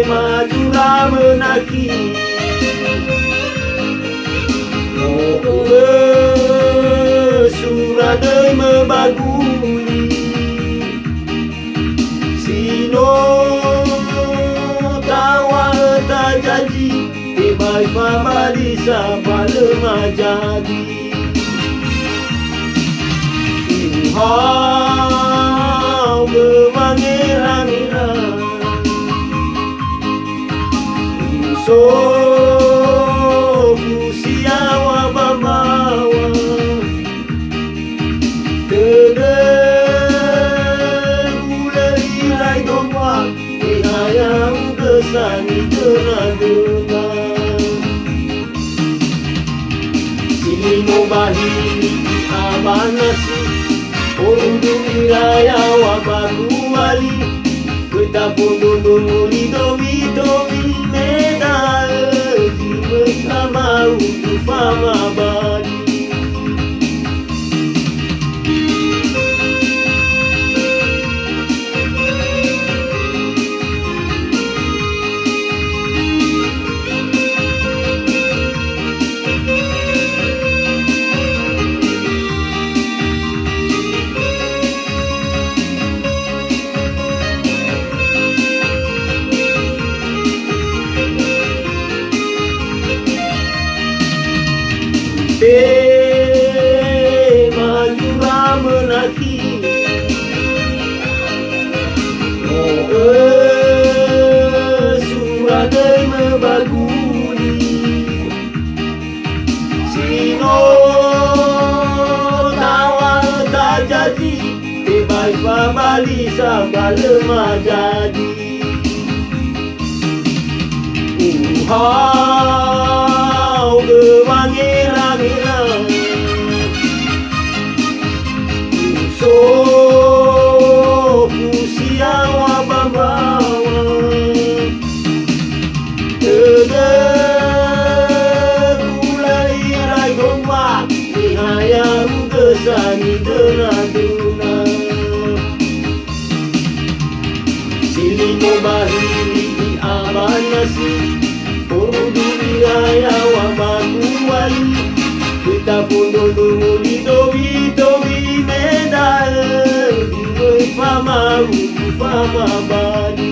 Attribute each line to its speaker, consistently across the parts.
Speaker 1: Majura menaki suradai membaguli Sino tawa tajaji Ibai famali sabal majadi Hau memangira-ngira So fusiawa babawa Ulai domba Ihayang kesani dena-dena Silimo bahini abanasi Undu iraya wabaku wali Ketapundu muli domi medal Bersama untuk fama bali Majura menaki suradai membaguli Sino tawa tajadi Ibai famali sabal majadi Hau gewangira-ngira So fusiawa babawa Kulai domba Ihayang kesani dena-dena Silimo bahini abanasi Udu iraya wabaku wali Ketapundu muli domi medal Dimoi fama udu fama bali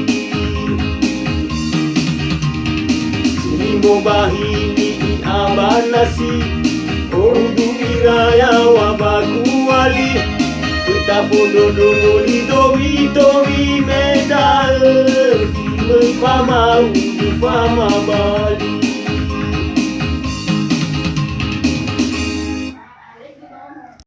Speaker 1: Silimo bahini abanasi Udu iraya wabaku wali Ketapundu muli domi medal Dimoi fama udu fama bali